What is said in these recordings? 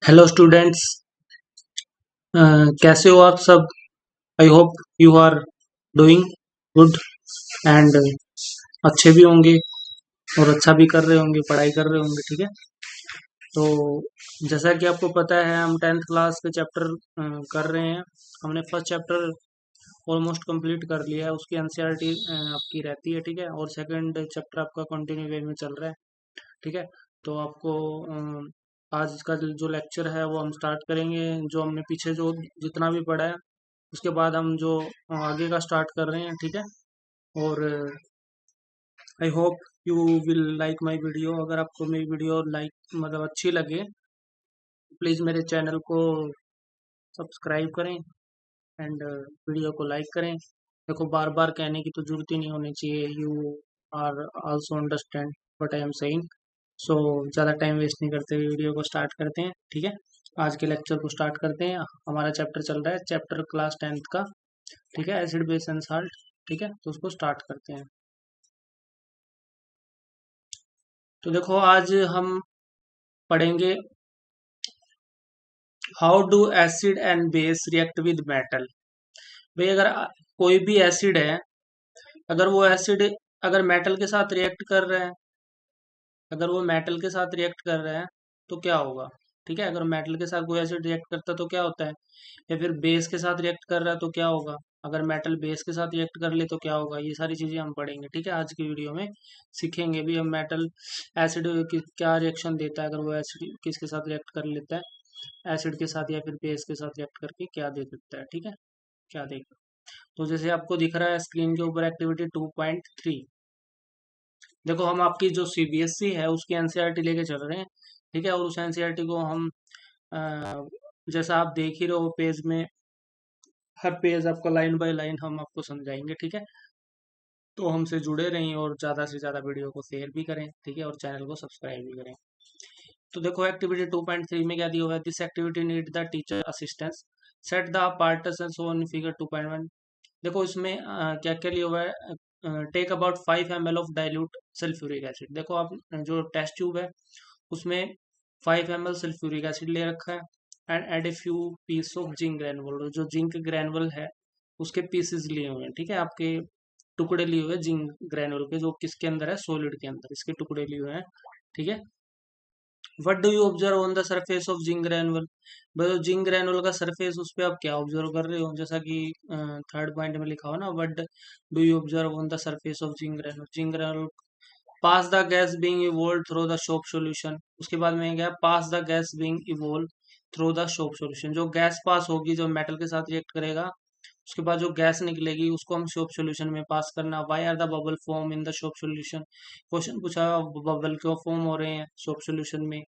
Hello students. कैसे हो आप सब। I hope you are doing good and अच्छे भी होंगे और अच्छा भी कर रहे होंगे, पढ़ाई कर रहे होंगे। ठीक है। तो जैसा कि आपको पता है, हम टेंथ क्लास के चैप्टर कर रहे हैं। हमने फर्स्ट चैप्टर ऑलमोस्ट कंप्लीट कर लिया है, उसकी एनसीईआरटी आपकी रहती है। ठीक है। और सेकंड चैप्टर आपका कंटिन्यू वे में चल रहा है। ठीक है। तो आपको आज का जो लेक्चर है वो हम स्टार्ट करेंगे। जो हमने पीछे जो जितना भी पढ़ा है उसके बाद हम जो आगे का स्टार्ट कर रहे हैं। ठीक है। और आई hope you will like my video. अगर आपको मेरी वीडियो लाइक मतलब अच्छी लगे, प्लीज़ मेरे चैनल को सब्सक्राइब करें एंड वीडियो को लाइक करें। देखो, बार बार कहने की तो जरूरत ही नहीं होनी चाहिए। You are also understand what I am saying. So ज़्यादा टाइम वेस्ट नहीं करते हुए वीडियो को स्टार्ट करते हैं। ठीक है। आज के लेक्चर को स्टार्ट करते हैं। हमारा चैप्टर चल रहा है, चैप्टर क्लास टेंथ का। ठीक है, एसिड बेस एंड साल्ट। ठीक है, तो उसको स्टार्ट करते हैं। तो देखो, आज हम पढ़ेंगे how do acid and base react with metal. भाई, अगर कोई भी एसिड है, अगर वो एसिड अगर मेटल के साथ रिएक्ट कर रहा है, अगर वो मेटल के साथ रिएक्ट कर रहा है तो क्या होगा। ठीक है। अगर मेटल के साथ कोई एसिड रिएक्ट करता है तो क्या होता है, या फिर बेस के साथ रिएक्ट कर रहा है तो क्या होगा। अगर मेटल बेस के साथ रिएक्ट कर ले तो क्या होगा। ये सारी चीजें हम पढ़ेंगे। ठीक है, आज की वीडियो में सीखेंगे भी हम मेटल एसिड क्या रिएक्शन देता है, अगर वो एसिड किसके साथ रिएक्ट कर लेता है, एसिड के साथ या फिर बेस के साथ रिएक्ट करके क्या दे देता है। ठीक है, क्या देगा। तो जैसे आपको दिख रहा है स्क्रीन के ऊपर एक्टिविटी 2.3। देखो, हम आपकी जो सीबीएसई है उसकी एनसीईआरटी लेके चल रहे हैं। ठीक है। और उस एनसीईआरटी को हम अ, जैसा आप देख ही रहे हो पेज में, हर पेज आपको लाइन बाय लाइन हम आपको समझाएंगे। ठीक है। तो हमसे जुड़े रहें और ज़्यादा से ज़्यादा वीडियो को शेयर भी करें। ठीक है। और चैनल को सब्सक्राइब भी करें। तो देखो, एक्टिविटी 2.3 में क्या दिया हुआ है। This activity need the teacher assistance. Set the partition shown in figure 2.1। देखो, इसमें क्या क्या लिया हुआ है। Take about 5 ml of dilute sulphuric acid. देखो, आप जो टेस्ट ट्यूब है उसमें 5 ml सल्फ्यूरिक एसिड ले रखा है and add a few piece of zinc granule. जो जिंक ग्रैनुल है उसके पीसेस लिए हुए हैं। ठीक है, आपके टुकड़े लिए हुए हैं जिंक ग्रैनुल के, जो किसके अंदर है, सॉलिड के अंदर इसके टुकड़े लिए हुए हैं। ठीक है। What do you observe on the surface of zinc granule. जो जिंक ग्रैनुल का सरफेस, उस पर आप क्या ऑब्जर्व कर रहे हो। जैसा कि थर्ड पॉइंट में लिखा हो ना, what do you observe on the surface of zinc granule. Zinc granule pass the gas being evolve through the soap solution. उसके बाद में क्या, pass the gas being evolve through the soap solution. जो gas pass होगी, जो metal के साथ react करेगा, उसके बाद जो गैस निकलेगी उसको हम सोप सॉल्यूशन में पास करना। Why are the bubble form in the soap solution. Question पूछा, बबल क्यों फॉर्म हो रहे हैं सोप सॉल्यूशन में।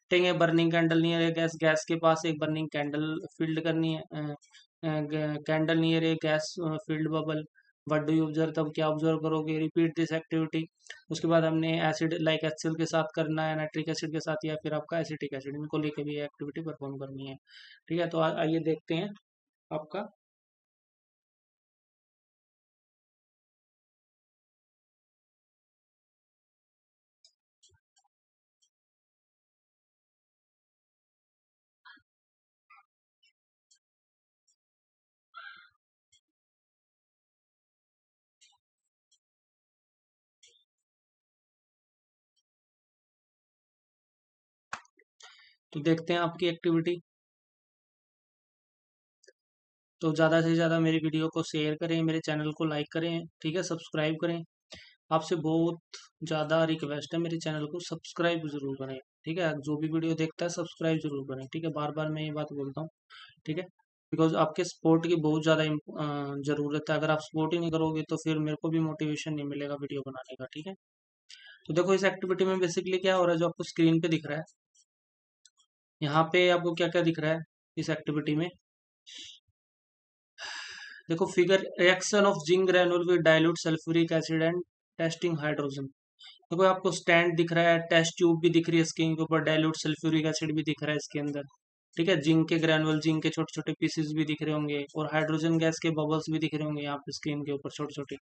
टेंगे burning candle near a gas. Gas के पास एक बर्निंग कैंडल फील्ड करनी है। Candle near a gas field bubble. What do you observe, तब क्या ऑब्जर्व करोगे। Repeat this activity. उसके बाद हमने एसिड लाइक HCl के साथ करना है, नाइट्रिक एसिड के साथ, या फिर आपका एसिटिक एसिड, इनको लेके भी एक्टिविटी परफॉर्म करनी है। ठीक है। तो आइए देखते हैं आपका। तो देखते हैं आपकी एक्टिविटी। तो ज़्यादा से ज़्यादा मेरी वीडियो को शेयर करें, मेरे चैनल को लाइक करें। ठीक है, सब्सक्राइब करें। आपसे बहुत ज़्यादा रिक्वेस्ट है, मेरे चैनल को सब्सक्राइब जरूर करें। ठीक है, जो भी वीडियो देखता है सब्सक्राइब जरूर करें। ठीक है, बार बार मैं ये बात बोलता हूँ। ठीक है, बिकॉज आपके सपोर्ट की बहुत ज़्यादा ज़रूरत है। अगर आप सपोर्ट ही नहीं करोगे तो फिर मेरे को भी मोटिवेशन नहीं मिलेगा वीडियो बनाने का। ठीक है। तो देखो, इस एक्टिविटी में बेसिकली क्या हो रहा है, जो आपको स्क्रीन पे दिख रहा है, यहाँ पे आपको क्या क्या दिख रहा है इस एक्टिविटी में। देखो, figure reaction of zinc granule with dilute sulphuric acid and testing hydrogen. देखो, आपको स्टैंड दिख रहा है, टेस्ट ट्यूब भी दिख रही है स्क्रीन के ऊपर, डाइल्यूट सल्फ्यूरिक एसिड भी दिख रहा है इसके अंदर। ठीक है, जिंक के ग्रैनुअल, जिंक के छोटे छोटे पीसेस भी दिख रहे होंगे, और हाइड्रोजन गैस के बबल्स भी दिख रहे होंगे यहाँ पे स्क्रीन के ऊपर, छोटे छोटे।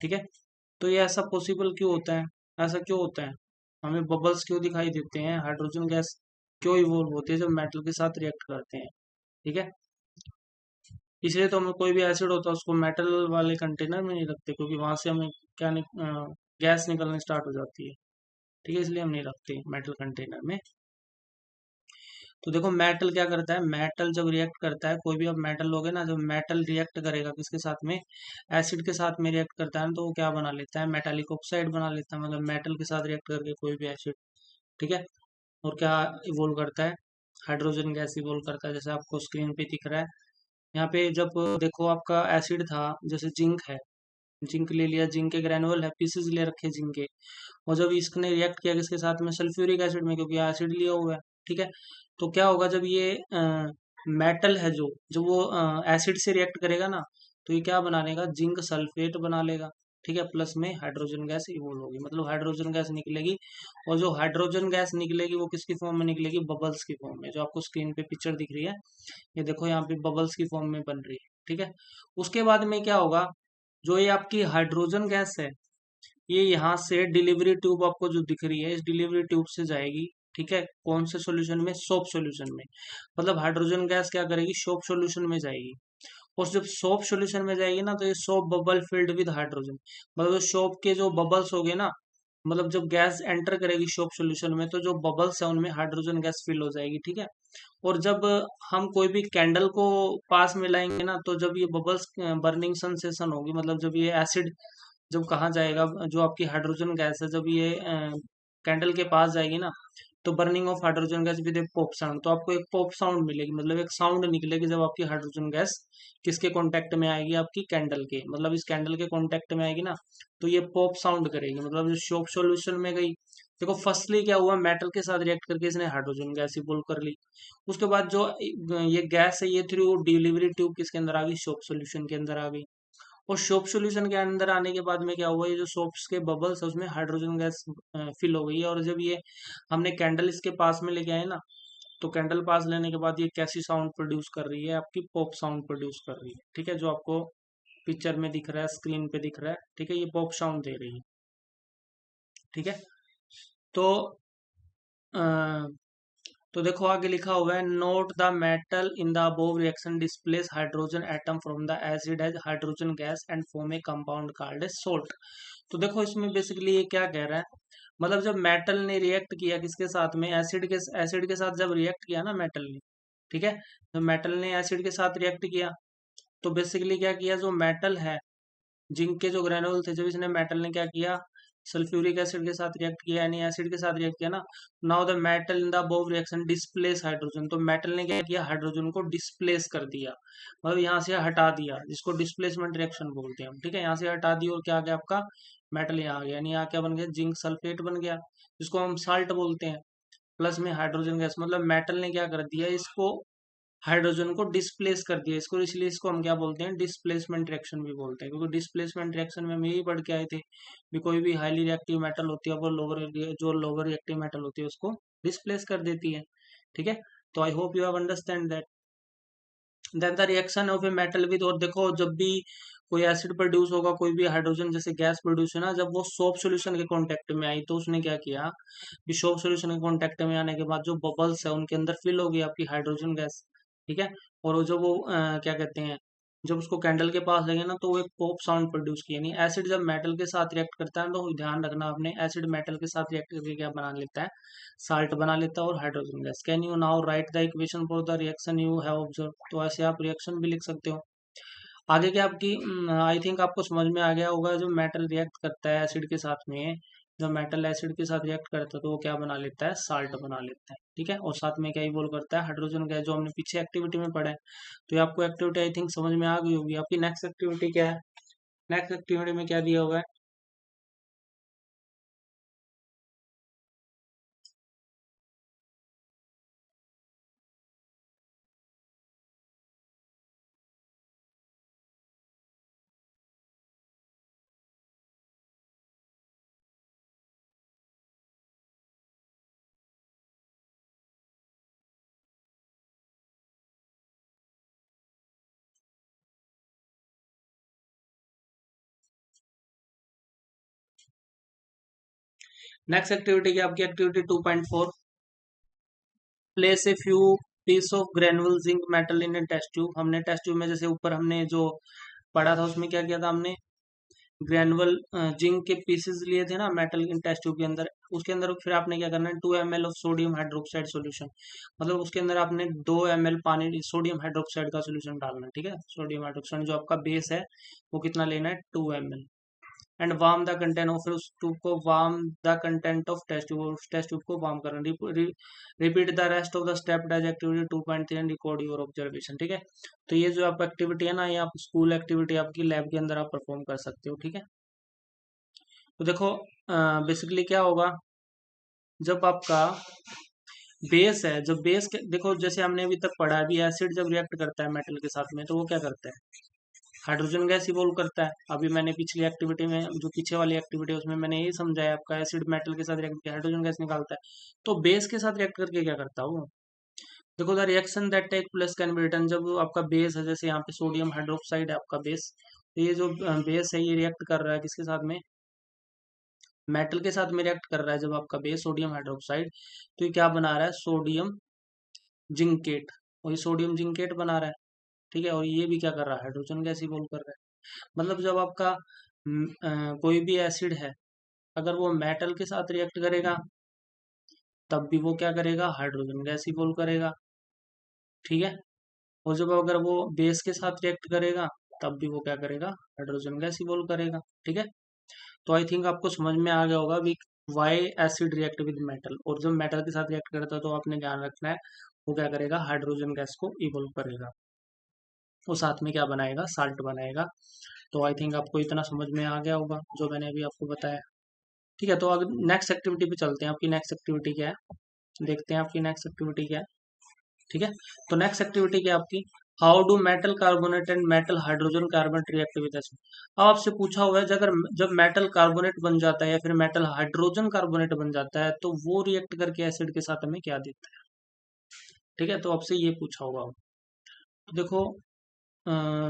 ठीक है। तो ये ऐसा पॉसिबल क्यों होता है, ऐसा क्यों होता है, हमें बबल्स क्यों दिखाई देते हैं हाइड्रोजन गैस क्यों इवॉल्व होती है? जब मेटल के साथ रिएक्ट करते हैं। ठीक है, इसलिए तो हमें कोई भी एसिड होता है उसको मेटल वाले कंटेनर में नहीं रखते, क्योंकि वहां से हमें क्या गैस निकलनी स्टार्ट हो जाती है। ठीक है, इसलिए हम नहीं रखते मेटल कंटेनर में। तो देखो मेटल क्या करता है, मेटल जब रिएक्ट करता है, कोई भी अब मेटल लोगे ना, जब मेटल रिएक्ट करेगा किसके साथ में, एसिड के साथ में रिएक्ट करता है ना, तो वो क्या बना लेता है, मेटालिक ऑक्साइड बना लेता है, मतलब मेटल के साथ रिएक्ट करके कोई भी एसिड। ठीक है, और क्या इवोल्व करता है, हाइड्रोजन गैस इवोल्व करता है, जैसे आपको स्क्रीन पे दिख रहा है। यहाँ पे जब देखो आपका एसिड था, जैसे जिंक है, जिंक ले लिया, जिंक के ग्रेनुअल है, पीसेस ले रखे जिंक के, और जब इसने रिएक्ट किया किसके साथ में, सल्फ्यूरिक एसिड में, क्योंकि एसिड लिया हुआ है। ठीक है, तो क्या होगा जब ये मेटल है जो जब वो एसिड से रिएक्ट करेगा ना, तो ये क्या बना लेगा, जिंक सल्फेट बना लेगा। ठीक है, प्लस में हाइड्रोजन गैस इवोल्व होगी, मतलब हाइड्रोजन गैस निकलेगी। और जो हाइड्रोजन गैस निकलेगी वो किसकी फॉर्म में निकलेगी, बबल्स की फॉर्म में, जो आपको स्क्रीन पे पिक्चर दिख रही है। ये देखो यहाँ पे बबल्स की फॉर्म में बन रही है। ठीक है, उसके बाद में क्या होगा, जो ये आपकी हाइड्रोजन गैस है, ये यहाँ से डिलीवरी ट्यूब आपको जो दिख रही है, इस डिलीवरी ट्यूब से जाएगी। ठीक है, कौन से सॉल्यूशन में, सोप सॉल्यूशन में। मतलब हाइड्रोजन गैस क्या करेगी, सोप सॉल्यूशन में जाएगी। और जब सोप सॉल्यूशन में जाएगी ना, तो ये soap bubble filled with hydrogen, मतलब जो सोप के जो बबल्स हो गए ना, मतलब जब गैस एंटर करेगी सोप सॉल्यूशन में, तो जो बबल्स है उनमें हाइड्रोजन गैस फिल हो जाएगी। ठीक है, और जब हम कोई भी कैंडल को पास में लाएंगे ना, तो जब ये बबल्स बर्निंग सेंसेशन होगी, मतलब जब ये एसिड जब कहाँ जाएगा, जो आपकी हाइड्रोजन गैस है, जब ये कैंडल के पास जाएगी ना, तो burning of hydrogen gas with A pop sound, तो आपको एक पॉप साउंड मिलेगी, मतलब एक साउंड निकलेगी जब आपकी हाइड्रोजन गैस किसके कांटेक्ट में आएगी, आपकी कैंडल के, मतलब इस कैंडल के कांटेक्ट में आएगी ना, तो ये पॉप साउंड करेगी, मतलब जो शॉप सॉल्यूशन में गई। देखो फर्स्टली क्या हुआ, मेटल के साथ रिएक्ट करके इसने हाइड्रोजन गैस इवोल्व कर ली। उसके बाद जो ये गैस है, ये थ्रू डिलीवरी ट्यूब किसके अंदर आ गई, शॉप सॉल्यूशन के अंदर आ गई। और सोप सॉल्यूशन के अंदर आने के बाद में क्या हुआ, ये जो सोप्स के बबल्स है उसमें हाइड्रोजन गैस फिल हो गई है। और जब ये हमने कैंडल इसके पास में लेके आए ना, तो कैंडल पास लेने के बाद ये कैसी साउंड प्रोड्यूस कर रही है, आपकी पॉप साउंड प्रोड्यूस कर रही है। ठीक है, जो आपको पिक्चर में दिख रहा है, स्क्रीन पे दिख रहा है। ठीक है, ये पॉप साउंड दे रही है। ठीक है, तो अ, तो देखो आगे लिखा हुआ है, note the metal in the above reaction displace hydrogen atom from the acid as hydrogen gas and form a compound called as salt. तो देखो इसमें बेसिकली ये क्या कह रहा है, मतलब जब मेटल ने रिएक्ट किया किसके साथ में, एसिड के साथ जब रिएक्ट किया ना मेटल ने। ठीक है, जब मेटल ने एसिड के साथ रिएक्ट किया, तो बेसिकली क्या किया, जो मेटल है, जिंक के जो ग्रेनुल थे, जब इसने मेटल ने क्या किया, सल्फ्यूरिक एसिड के साथ रिएक्ट किया, यानी एसिड के साथ रिएक्ट किया ना, now the metal in the above reaction displace hydrogen, तो मेटल ने क्या किया, हाइड्रोजन को डिस्प्लेस कर दिया, मतलब यहाँ से हटा दिया, जिसको डिस्प्लेसमेंट रिएक्शन बोलते हैं हम। ठीक है, यहाँ से हटा दिया, और क्या आ गया आपका, मेटल यहाँ आ गया, यानी यहाँ क्या बन गया, जिंक सल्फेट बन गया, जिसको हम साल्ट बोलते हैं। प्लस में हाइड्रोजन गैस, मतलब मेटल ने क्या कर दिया, इसको हाइड्रोजन को डिस्प्लेस कर दिया इसको, इसलिए इसको हम क्या बोलते हैं, डिस्प्लेसमेंट रिएक्शन भी बोलते हैं, क्योंकि डिस्प्लेसमेंट रिएक्शन में हम यही पढ़ के आए थे भी, कोई भी हाईली रिएक्टिव मेटल होती है वो लोअर रिएक्टिव मेटल होती है उसको डिस्प्लेस कर देती है। ठीक है, तो I hope you have understand that. Then the reaction of a metal with, और देखो जब भी कोई एसिड प्रोड्यूस होगा, कोई भी हाइड्रोजन जैसे गैस प्रोड्यूस है ना, जब वो सोप सॉल्यूशन के कांटेक्ट में आई, तो उसने क्या किया कि सोप सॉल्यूशन के कांटेक्ट में आने के बाद जो बबल्स है उनके अंदर फिल हो गई आपकी हाइड्रोजन गैस। ठीक है, और वो जब वो क्या कहते हैं, जब उसको कैंडल के पास लगे ना, तो वो एक पॉप साउंड प्रोड्यूस किया। यानी एसिड जब मेटल के साथ रिएक्ट करता है, तो ध्यान रखना आपने, एसिड मेटल के साथ रिएक्ट करके क्या बना लेता है, साल्ट बना लेता है और hydrogen gas. Can you now right the equation for the reaction you have observe, तो ऐसे आप रिएक्शन भी लिख सकते हो। आगे क्या आपकी, आई थिंक आपको समझ में आ गया होगा, जो मेटल रिएक्ट करता है एसिड के साथ में, जब मेटल एसिड के साथ रिएक्ट करता है तो वो क्या बना लेता है, साल्ट बना लेता है। ठीक है, और साथ में क्या ही बोल करता है, हाइड्रोजन गैस, जो हमने पीछे एक्टिविटी में पढ़ा है। तो ये आपको एक्टिविटी आई थिंक समझ में आ गई होगी। आपकी नेक्स्ट एक्टिविटी क्या है, नेक्स्ट एक्टिविटी में क्या दिया हुआ है। नेक्स्ट एक्टिविटी क्या आपकी, activity 2.4। Place a few piece of granular zinc metal in a test tube. हमने टेस्ट ट्यूब में जैसे ऊपर हमने जो पढ़ा था उसमें क्या किया था हमने, ग्रेनुअल जिंक के पीसेस लिए थे ना मेटल इन टेस्ट ट्यूब के अंदर। उसके अंदर फिर आपने क्या करना है, 2 ml of sodium hydroxide solution, मतलब उसके अंदर आपने 2 ml पानी सोडियम हाइड्रोक्साइड का सोल्यूशन डालना है। ठीक है, सोडियम हाइड्रोक्साइड जो आपका बेस है वो कितना लेना है, 2 ml। And warm the content of, फिर उस ट्यूब को warm the content of test tube, उस टेस्ट ट्यूब को वार्म करना। Repeat the rest of the step as activity 2.3 and record your observation. ठीक है, तो ये जो आप एक्टिविटी है ना, ये आप स्कूल एक्टिविटी आपकी लैब के अंदर आप परफॉर्म कर सकते हो। ठीक है, तो देखो बेसिकली क्या होगा, जब आपका बेस है, जब बेस के देखो जैसे हमने अभी तक पढ़ा है, अभी एसिड जब रिएक्ट करता है मेटल के साथ में तो वो क्या करता है, हाइड्रोजन गैस इवोल्व करता है। अभी मैंने पिछली एक्टिविटी में, जो पीछे वाली एक्टिविटी है उसमें मैंने यही समझाया, आपका एसिड मेटल के साथ रिएक्ट करके हाइड्रोजन गैस निकालता है। तो बेस के साथ रिएक्ट करके क्या करता है वो, देखो the reaction that take place can be written. जब आपका बेस है, जैसे यहाँ पे सोडियम हाइड्रोक्साइड है आपका बेस, तो ये जो बेस है ये रिएक्ट कर रहा है किसके साथ में, मेटल के साथ में रिएक्ट कर रहा है। जब आपका बेस सोडियम हाइड्रोक्साइड, तो ये क्या बना रहा है, सोडियम जिंकेट, और ये सोडियम जिंकेट बना रहा है। ठीक है, और ये भी क्या कर रहा है, हाइड्रोजन गैस इवोल्व कर रहा है। मतलब जब आपका कोई भी एसिड है, अगर वो मेटल के साथ रिएक्ट करेगा तब भी वो क्या करेगा, हाइड्रोजन गैस इवोल्व करेगा। ठीक है, और जब अगर वो बेस के साथ रिएक्ट करेगा तब भी वो क्या करेगा, हाइड्रोजन गैस इवोल्व करेगा। ठीक है, तो आई थिंक आपको समझ में आ गया होगा भी why acid react with metal, और जब मेटल के साथ रिएक्ट करता है तो आपने ध्यान रखना है वो क्या करेगा, हाइड्रोजन गैस को इवोल्व करेगा, वो साथ में क्या बनाएगा, साल्ट बनाएगा। तो आई थिंक आपको इतना समझ में आ गया होगा जो मैंने अभी आपको बताया। ठीक है, तो अब नेक्स्ट एक्टिविटी पे चलते हैं। आपकी नेक्स्ट एक्टिविटी क्या है, देखते हैं आपकी नेक्स्ट एक्टिविटी क्या है। ठीक है, तो नेक्स्ट एक्टिविटी क्या है आपकी, how do metal carbonate and metal hydrogen carbonate react with acid. अब आपसे पूछा हुआ है अगर जब मेटल कार्बोनेट बन जाता है या फिर मेटल हाइड्रोजन कार्बोनेट बन जाता है तो वो रिएक्ट करके एसिड के साथ हमें क्या देता है। ठीक है, तो आपसे ये पूछा होगा। तो देखो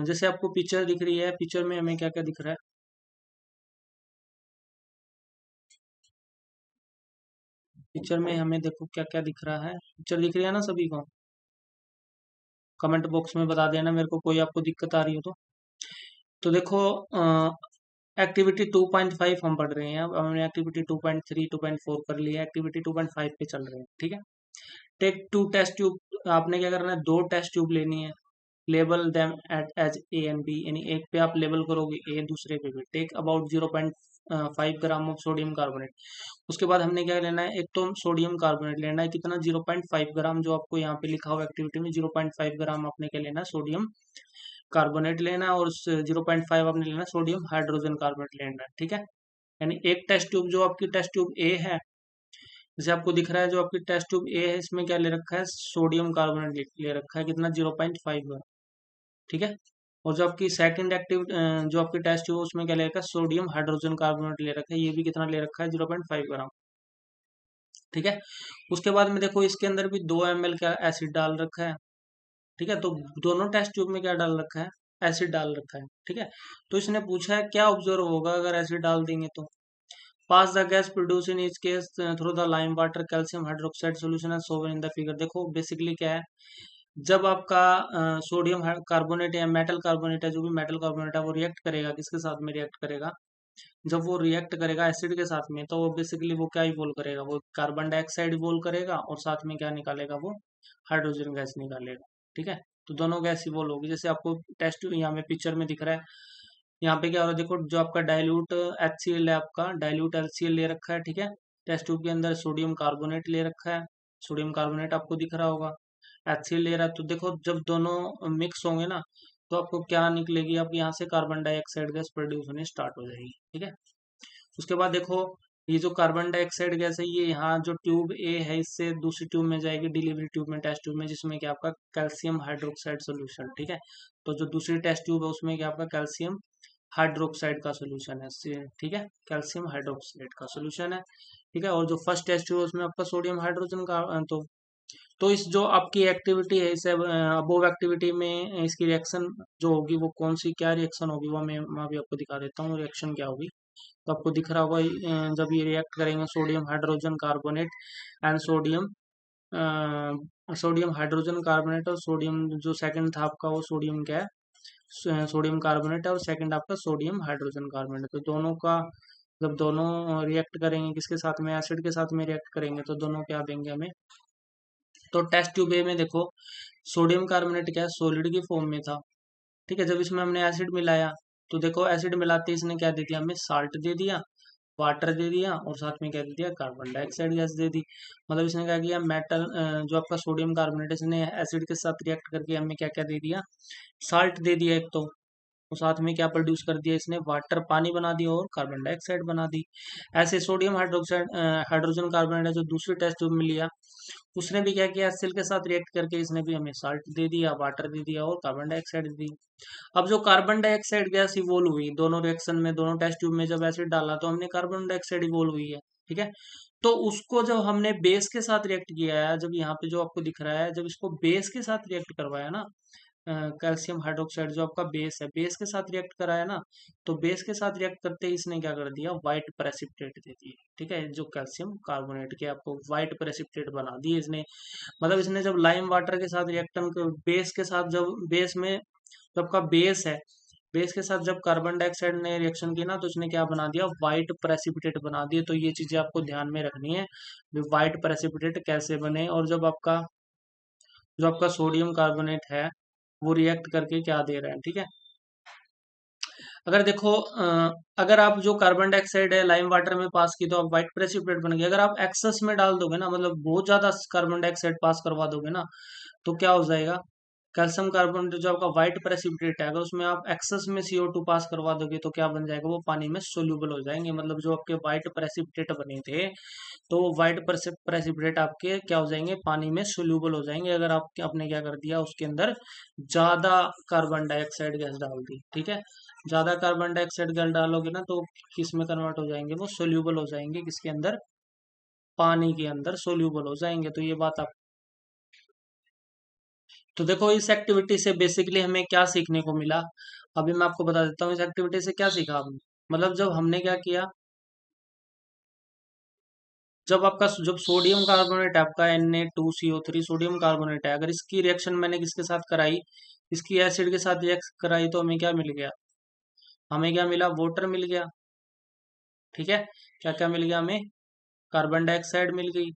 जैसे आपको पिक्चर दिख रही है, पिक्चर में हमें क्या क्या दिख रहा है, पिक्चर में हमें देखो क्या क्या दिख रहा है, पिक्चर दिख रही है ना सभी को, कमेंट बॉक्स में बता देना मेरे को, कोई आपको दिक्कत आ रही हो तो देखो एक्टिविटी 2.5 हम पढ़ रहे हैं, अब हमने एक्टिविटी 2.3 2.4 कर लिया, एक्टिविटी 2.5 पे चल रहे हैं। ठीक है, टेक 2 टेस्ट ट्यूब, आपने क्या करना है, 2 टेस्ट ट्यूब लेनी है, label them at as A and B, यानी एक पे आप लेबल करोगे ए, दूसरे पे भी। Take about 0.5 gram of sodium carbonate. उसके बाद हमने क्या लेना है, एक तो सोडियम कार्बोनेट लेना है, कितना, 0.5 ग्राम, जो आपको यहाँ पे लिखा हुआ एक्टिविटी में 0.5 ग्राम आपने क्या लेना है, सोडियम कार्बोनेट लेना है, और 0.5 आपने लेना है सोडियम हाइड्रोजन कार्बोनेट लेना है। ठीक है, यानी एक टेस्ट ट्यूब, जो आपकी टेस्ट ट्यूब ए है, जैसे आपको दिख रहा है जो आपकी टेस्ट ट्यूब ए है, इसमें क्या ले रखा है, सोडियम कार्बोनेट ले रखा है, कितना, 0.5। ठीक है, और जो आपकी सेकंड एक्टिव जो आपकी टेस्ट ट्यूब है उसमें क्या ले रखा है, सोडियम हाइड्रोजन कार्बोनेट ले रखा है, ये भी कितना ले रखा है, 0.5 ग्राम। ठीक है, उसके बाद में देखो इसके अंदर भी 2 ml का एसिड डाल रखा है। ठीक है, तो दोनों टेस्ट ट्यूब में क्या डाल रखा है, एसिड डाल रखा है। ठीक है, तो इसने पूछा है क्या ऑब्जर्व होगा अगर एसिड डाल देंगे तो, pass the gas produce in each case through the lime water calcium hydroxide solution as shown in the figure. देखो बेसिकली क्या है, जब आपका सोडियम कार्बोनेट या मेटल कार्बोनेट है, जो भी मेटल कार्बोनेट है वो रिएक्ट करेगा, किसके साथ में रिएक्ट करेगा, जब वो रिएक्ट करेगा एसिड के साथ में, तो वो बेसिकली वो क्या इवोल्व करेगा, वो कार्बन डाइऑक्साइड इवोल्व करेगा और साथ में क्या निकालेगा, वो हाइड्रोजन गैस निकालेगा। ठीक है, तो दोनों गैस इवोल्व होगी, जैसे आपको टेस्ट यहाँ में पिक्चर में दिख रहा है। यहाँ पे क्या हो रहा है, देखो जो आपका डाइल्यूट HCl है, आपका डाइल्यूट HCl ले रखा है। ठीक है, टेस्ट ट्यूब के अंदर सोडियम कार्बोनेट ले रखा है, सोडियम कार्बोनेट आपको दिख रहा होगा, HCl ले रहा है। तो देखो जब दोनों मिक्स होंगे ना, तो आपको क्या निकलेगी, आप यहाँ से कार्बन डाइऑक्साइड गैस प्रोड्यूस होनी स्टार्ट हो जाएगी। ठीक है, उसके बाद देखो ये जो कार्बन डाइऑक्साइड गैस है, ये यहाँ जो ट्यूब ए है इससे दूसरी ट्यूब में जाएगी, डिलीवरी ट्यूब में, टेस्ट ट्यूब में, जिसमें क्या आपका कैल्शियम हाइड्रोक्साइड सोल्यूशन। ठीक है, तो जो दूसरी टेस्ट ट्यूब है उसमें क्या आपका कैल्शियम हाइड्रोक्साइड का सोल्यूशन है। ठीक है, कैल्शियम हाइड्रोक्साइड का सोल्यूशन है। ठीक है, और जो फर्स्ट टेस्ट ट्यूब है उसमें आपका सोडियम हाइड्रोजन का तो इस जो आपकी एक्टिविटी है, इस अबोव एक्टिविटी में इसकी रिएक्शन जो होगी वो कौन सी, क्या रिएक्शन होगी, वो मैं अभी आपको दिखा देता हूँ रिएक्शन क्या होगी। तो आपको दिख रहा होगा जब ये रिएक्ट करेंगे sodium hydrogen carbonate and sodium sodium hydrogen carbonate और सोडियम जो सेकंड था आपका वो सोडियम क्या है, सोडियम कार्बोनेट है, और सेकंड आपका सोडियम हाइड्रोजन कार्बोनेट। तो दोनों का जब दोनों रिएक्ट करेंगे किसके साथ में, एसिड के साथ में रिएक्ट करेंगे, तो दोनों क्या देंगे हमें। तो टेस्ट ट्यूब ए में देखो सोडियम कार्बोनेट क्या है, सॉलिड की फॉर्म में था। ठीक है, जब इसमें हमने एसिड मिलाया तो देखो एसिड मिलाते इसने क्या दे दिया हमें, साल्ट दे दिया, वाटर दे दिया, और साथ में क्या दे दिया, कार्बन डाइऑक्साइड गैस दे दी। मतलब इसने क्या किया, मेटल जो आपका सोडियम कार्बोनेट इसने एसिड के साथ रिएक्ट करके हमें क्या क्या दे दिया, साल्ट दे दिया एक तो, और साथ में क्या प्रोड्यूस कर दिया इसने, वाटर पानी बना दिया और कार्बन डाइऑक्साइड बना दी। ऐसे सोडियम हाइड्रोक्साइड हाइड्रोजन कार्बोनेट है जो दूसरे टेस्ट ट्यूब में लिया, उसने भी क्या किया, एसिड के साथ रिएक्ट करके इसने भी हमें साल्ट दे दिया, वाटर दे दिया और कार्बन डाइऑक्साइड दे दी। अब जो कार्बन डाइऑक्साइड गैस इवोल्व हुई दोनों रिएक्शन में, दोनों टेस्ट ट्यूब में जब एसिड डाला तो हमने कार्बन डाइऑक्साइड इवोल्व हुई है। ठीक है, तो उसको जब हमने बेस के साथ रिएक्ट किया है, जब यहाँ पे जो आपको दिख रहा है, जब इसको बेस के साथ रिएक्ट करवाया ना, कैल्शियम हाइड्रोक्साइड जो आपका बेस है, बेस के साथ रिएक्ट कराया ना, तो बेस के साथ रिएक्ट करते ही इसने क्या कर दिया, व्हाइट प्रेसिपिटेट दे दिए। ठीक है, जो कैल्शियम कार्बोनेट के आपको व्हाइट प्रेसिपिटेट बना दिए इसने। मतलब इसने जब लाइम वाटर के साथ रिएक्शन बेस के साथ, जब बेस में जब आपका बेस है, बेस के साथ जब कार्बन डाइऑक्साइड ने रिएक्शन की ना, तो इसने क्या बना दिया, व्हाइट प्रेसिपिटेट बना दिए। तो ये चीजें आपको ध्यान में रखनी है, व्हाइट प्रेसिपिटेट कैसे बने, और जब आपका जो आपका सोडियम कार्बोनेट है वो रिएक्ट करके क्या दे रहा है। ठीक है, अगर देखो अगर आप जो कार्बन डाइऑक्साइड है लाइम वाटर में पास की तो आप व्हाइट प्रेसिपिटेट बन गए। अगर आप एक्सेस में डाल दोगे ना, मतलब बहुत ज्यादा कार्बन डाइऑक्साइड पास करवा दोगे ना, तो क्या हो जाएगा, कैल्शियम कार्बोनेट जो आपका व्हाइट प्रेसिपिटेट है, अगर उसमें आप एक्सेस में CO2 पास करवा दोगे तो क्या बन जाएगा, वो पानी में सोल्यूबल हो जाएंगे। मतलब जो आपके व्हाइट प्रेसिपिटेट बने थे, तो वो व्हाइट प्रेसिपिटेट आपके क्या हो जाएंगे, पानी में सोल्यूबल हो जाएंगे, अगर आप आपने क्या कर दिया, उसके अंदर ज्यादा कार्बन डाइऑक्साइड गैस डाल दी। ठीक है, ज्यादा कार्बन डाइऑक्साइड गैस डालोगे ना तो किस में कन्वर्ट हो जाएंगे, वो सोल्यूबल हो जाएंगे, किसके अंदर, पानी के अंदर सोल्यूबल हो जाएंगे। तो ये बात आप, तो देखो इस एक्टिविटी से बेसिकली हमें क्या सीखने को मिला, अभी मैं आपको बता देता हूँ इस एक्टिविटी से क्या सीखा हमने। मतलब जब हमने क्या किया, जब आपका जब सोडियम कार्बोनेट है आपका Na2CO3 सोडियम कार्बोनेट है, अगर इसकी रिएक्शन मैंने किसके साथ कराई, इसकी एसिड के साथ रिएक्ट कराई, तो हमें क्या मिल गया, हमें क्या मिला, वाटर मिल गया। ठीक है, क्या क्या मिल गया हमें, कार्बन डाइऑक्साइड मिल गई,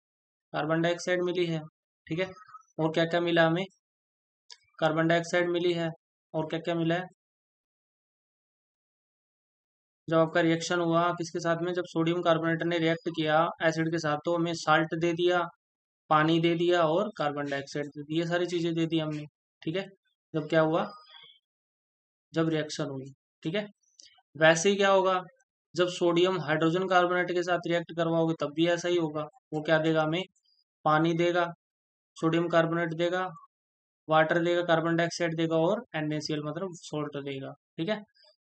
कार्बन डाइऑक्साइड मिली है। ठीक है, और क्या क्या मिला हमें, कार्बन डाइऑक्साइड मिली है, और क्या क्या मिला है, जब आपका रिएक्शन हुआ किसके साथ में, जब सोडियम कार्बोनेट ने रिएक्ट किया एसिड के साथ, तो हमें साल्ट दे दिया, पानी दे दिया और कार्बन डाइऑक्साइड दे दी, ये सारी चीजें दे दी हमने। ठीक है, जब क्या हुआ, जब रिएक्शन हुई। ठीक है, वैसे ही क्या होगा, जब सोडियम हाइड्रोजन कार्बोनेट के साथ रिएक्ट करवाओगे तब भी ऐसा ही होगा। वो क्या देगा हमें, पानी देगा, सोडियम कार्बोनेट देगा, वाटर देगा, कार्बन डाइऑक्साइड देगा और NaCl मतलब सोल्ट देगा। ठीक है,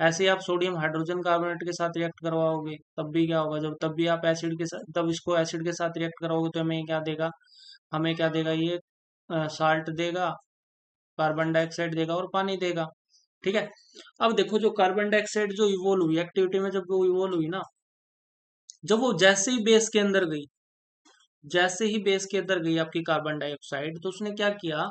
ऐसे ही आप सोडियम हाइड्रोजन कार्बोनेट के साथ रिएक्ट करवाओगे तब भी क्या होगा, जब तब भी आप एसिड के साथ, तब इसको एसिड के साथ रिएक्ट कराओगे तो हमें क्या देगा, हमें क्या देगा ये, साल्ट देगा, कार्बन डाइऑक्साइड देगा और पानी देगा। ठीक है, अब देखो जो कार्बन डाइऑक्साइड जो इवोल्व हुई एक्टिविटी में, जब वो इवोल्व हुई ना, जब वो जैसे ही बेस के अंदर गई, जैसे ही बेस के अंदर गई आपकी कार्बन डाइऑक्साइड, तो उसने क्या किया,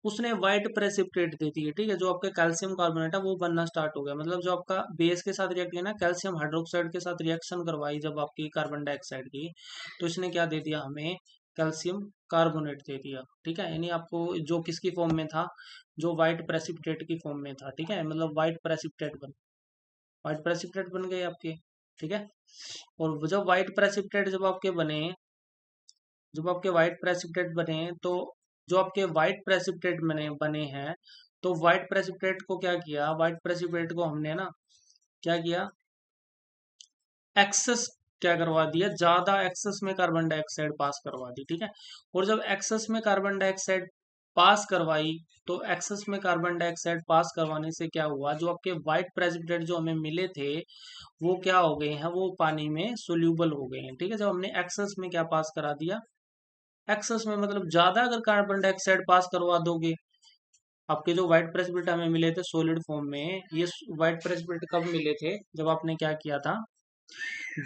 उसने व्हाइट प्रेसिपिटेट दे दी है। ठीक है, जो आपका कैल्शियम कार्बोनेट है वो बनना स्टार्ट हो गया। मतलब जो आपका बेस के साथ रिएक्ट किया ना, कैल्शियम हाइड्रोक्साइड के साथ रिएक्शन करवाई जब आपकी कार्बन डाइऑक्साइड की, तो इसने क्या दे दिया हमें, कैल्शियम कार्बोनेट दे दिया। ठीक है, यानी आपको जो किसकी फॉर्म में था, जो व्हाइट प्रेसिपिटेट की फॉर्म में था। ठीक है, मतलब व्हाइट प्रेसिपिटेट बन गए आपके। ठीक है, और जब व्हाइट प्रेसिपिटेट जब आपके बने, जब आपके व्हाइट प्रेसिपिटेट बने, तो जो आपके व्हाइट प्रेसिपिटेट बने बने हैं, तो व्हाइट प्रेसिपिटेट को क्या किया, व्हाइट प्रेसिपिटेट को हमने ना क्या किया, एक्सेस क्या करवा दिया, ज्यादा एक्सेस में कार्बन डाइऑक्साइड पास करवा दी। ठीक है, और जब एक्सेस में कार्बन डाइऑक्साइड पास करवाई, तो एक्सेस में कार्बन डाइऑक्साइड पास करवाने से क्या हुआ, जो आपके व्हाइट प्रेसिपिटेट जो हमें मिले थे वो क्या हो गए हैं, वो पानी में सोल्यूबल हो गए हैं। ठीक है, जब हमने एक्सेस में क्या पास करा दिया, एक्सेस में मतलब ज्यादा अगर कार्बन डाइऑक्साइड पास करवा दोगे, आपके जो व्हाइट प्रेसिपिटेट हमें मिले थे सॉलिड फॉर्म में, ये व्हाइट प्रेसिपिटेट कब मिले थे, जब आपने क्या किया था,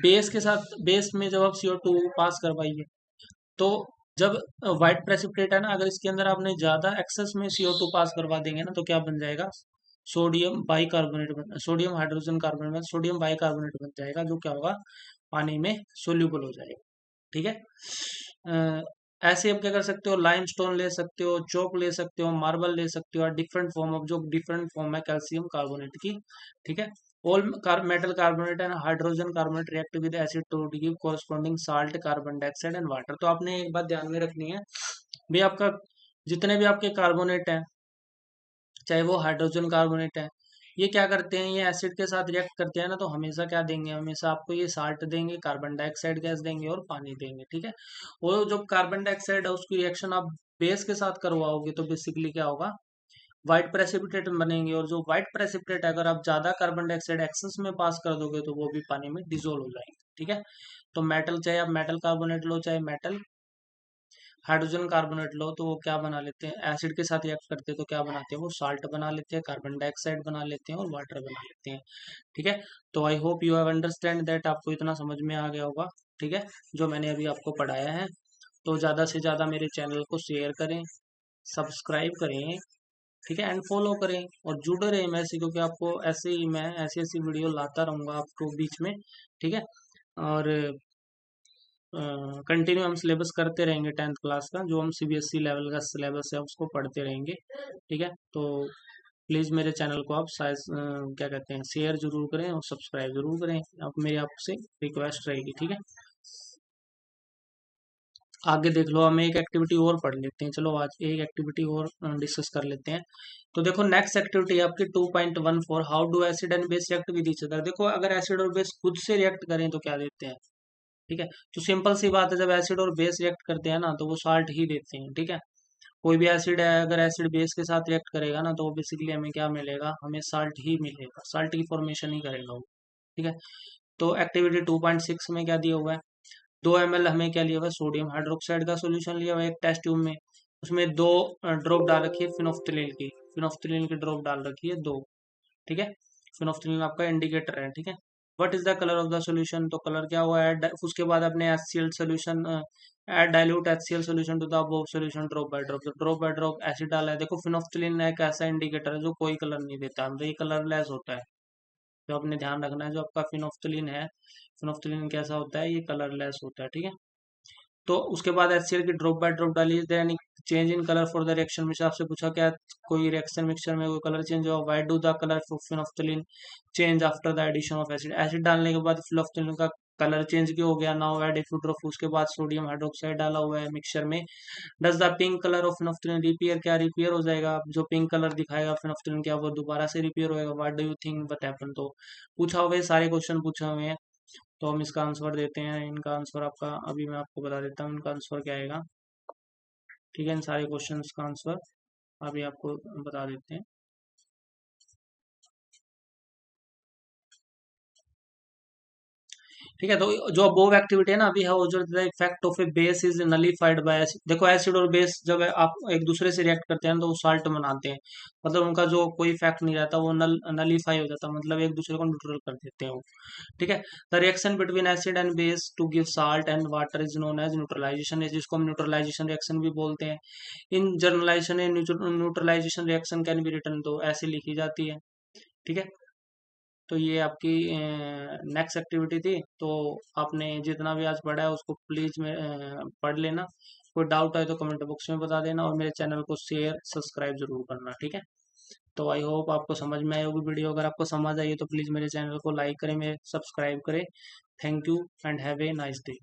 बेस के साथ, बेस में जब आप CO2 पास करवाइए, तो जब व्हाइट प्रेसिपिटेट है ना, अगर इसके अंदर आपने ज्यादा एक्सेस में CO2 पास करवा देंगे ना, तो क्या बन जाएगा, सोडियम हाइड्रोजन कार्बोनेट में सोडियम बाइकार्बोनेट बन जाएगा, जो क्या होगा, पानी में सोल्यूबल हो जाएगा। ठीक है। अ, ऐसे आप क्या कर सकते हो, लाइमस्टोन ले सकते हो, चौक ले सकते हो, मार्बल ले सकते हो, डिफरेंट फॉर्म ऑफ, जो डिफरेंट फॉर्म है कैल्शियम कार्बोनेट की। ठीक है। All metal carbonate and hydrogen carbonate react with acid to give corresponding salt, carbon dioxide and water. तो आपने एक बात ध्यान में रखनी है भी, आपका जितने भी आपके कार्बोनेट हैं, चाहे वो हाइड्रोजन कार्बोनेट है, ये क्या करते हैं, ये एसिड के साथ रिएक्ट करते हैं ना, तो हमेशा क्या देंगे, हमेशा आपको ये साल्ट देंगे, कार्बन डाइऑक्साइड गैस देंगे और पानी देंगे। ठीक है। और जो कार्बन डाइऑक्साइड है उसकी रिएक्शन आप बेस के साथ करवाओगे तो बेसिकली क्या होगा, व्हाइट प्रेसिपिटेट बनेंगे। और जो व्हाइट प्रेसिपिटेट अगर आप ज्यादा कार्बन डाइऑक्साइड एक्सेस में पास कर दोगे तो वो भी पानी में डिजोल्व हो जाएंगे। ठीक है। तो मेटल, चाहे आप मेटल कार्बोनेट लो, चाहे मेटल हाइड्रोजन कार्बोनेट लो, तो वो क्या बना लेते हैं, एसिड के साथ रिएक्ट करते हैं तो क्या बनाते हैं, वो साल्ट बना लेते हैं, कार्बन डाइऑक्साइड बना लेते हैं और वाटर बना लेते हैं। ठीक है। तो I hope you have understand that, आपको इतना समझ में आ गया होगा। ठीक है, जो मैंने अभी आपको पढ़ाया है। तो ज़्यादा से ज़्यादा मेरे चैनल को शेयर करें, सब्सक्राइब करें। ठीक है, एंड फॉलो करें और जुड़े रहें मैं से, क्योंकि आपको ऐसे ही मैं ऐसी ऐसी वीडियो लाता रहूँगा आपको बीच में। ठीक है। और कंटिन्यू हम सिलेबस करते रहेंगे 10th क्लास का, जो हम CBSE लेवल का सिलेबस है उसको पढ़ते रहेंगे। ठीक है। तो प्लीज़ मेरे चैनल को आप क्या कहते हैं, शेयर जरूर करें और सब्सक्राइब जरूर करें, आप मेरी आपसे रिक्वेस्ट रहेगी। ठीक है। आगे देख लो, हम एक एक्टिविटी और पढ़ लेते हैं, चलो आज एक एक्टिविटी और डिस्कस कर लेते हैं। तो देखो नेक्स्ट एक्टिविटी है आपकी 2.14, how do acid and base react with each other. देखो अगर एसिड और बेस खुद से रिएक्ट करें तो क्या देते हैं। ठीक है। तो सिंपल सी बात है, जब एसिड और बेस रिएक्ट करते हैं ना, तो वो साल्ट ही देते हैं। ठीक है। कोई भी एसिड है, अगर एसिड बेस के साथ रिएक्ट करेगा ना, तो वो बेसिकली हमें क्या मिलेगा, हमें साल्ट ही मिलेगा, साल्ट की फॉर्मेशन ही करेगा वो। ठीक है। तो एक्टिविटी 2.6 में क्या दिया हुआ है, 2 ml हमें क्या लिया हुआ है, सोडियम हाइड्रोक्साइड का सोल्यूशन लिया हुआ है एक टेस्ट ट्यूब में। उसमें दो ड्रॉप डाल रखी है फिनोफ्थिलीन की, फिनोफ्थिलीन की ड्रॉप डाल रखी है दो। ठीक है। फिनोफ्थिलीन आपका इंडिकेटर है। ठीक है। What is the colour of the solution, तो कलर क्या हुआ है, उसके बाद अपने HCl solution, add dilute HCl solution to the above solution drop by drop. तो ड्रॉप बाय ड्रॉप एसिड डाला है। देखो फिनोफ्थिलीन एक ऐसा इंडिकेटर है जो कोई कलर नहीं देता, मतलब ये कलरलेस होता है। जो आपने ध्यान रखना है, जो आपका फिनोफ्थिलीन है, फिनोफ्थिलीन कैसा होता है, ये कलरलेस होता है। ठीक है। तो उसके बाद HCl की ड्रॉप बाय ड्रॉप डाली, यानी change in colour for the reaction mixer. आपसे पूछा क्या, कोई रिएक्शन मिक्सचर में कोई कलर चेंज हुआ, why do the colour of phenolphthalein change after the addition of acid. Acid डालने के बाद फिनोफ्थिलीन का कलर चेंज क्यों हो गया, नाउ ऐड इफुट्रोफ। उसके बाद सोडियम हाइड्रोक्साइड डाला हुआ है मिक्सचर में। Does the pink colour of phenolphthalein repair, क्या रिपेयर हो जाएगा, जो पिंक कलर दिखाएगा फिनोफ्थिलीन, क्या वो दोबारा से रिपेयर होएगा, what do you think what happen. तो पूछा हुआ है, सारे क्वेश्चन पूछे हुए हैं, तो हम इसका आंसर देते हैं। इनका आंसर आपका अभी मैं आपको बता देता हूँ, इनका आंसर क्या आएगा। ठीक है, इन सारे क्वेश्चंस का आंसर अभी आपको बता देते हैं। ठीक है। तो जो अबोव एक्टिविटी है ना, अभी है वो, जो effect of A base is nullified bye acid. देखो एसिड और बेस जब आप एक दूसरे से रिएक्ट करते हैं तो वो साल्ट बनाते हैं, मतलब उनका जो कोई इफेक्ट नहीं रहता, वो नलीफाई हो जाता, मतलब एक दूसरे को न्यूट्रल कर देते हैं वो। ठीक है। The reaction between acid and base to give salt and water is known as neutralisation, जिसको हम न्यूट्रलाइजेशन रिएक्शन भी बोलते हैं। In journalisation neutralisation reaction can be return, तो ऐसे लिखी जाती है। ठीक है। तो ये आपकी नेक्स्ट एक्टिविटी थी। तो आपने जितना भी आज पढ़ा है उसको प्लीज में पढ़ लेना। कोई डाउट है तो कमेंट बॉक्स में बता देना, और मेरे चैनल को शेयर सब्सक्राइब जरूर करना। ठीक है। तो आई होप आपको समझ में आई होगी वीडियो। अगर आपको समझ आई है तो प्लीज मेरे चैनल को लाइक करें, मेरे सब्सक्राइब करें। Thank you and have a nice day.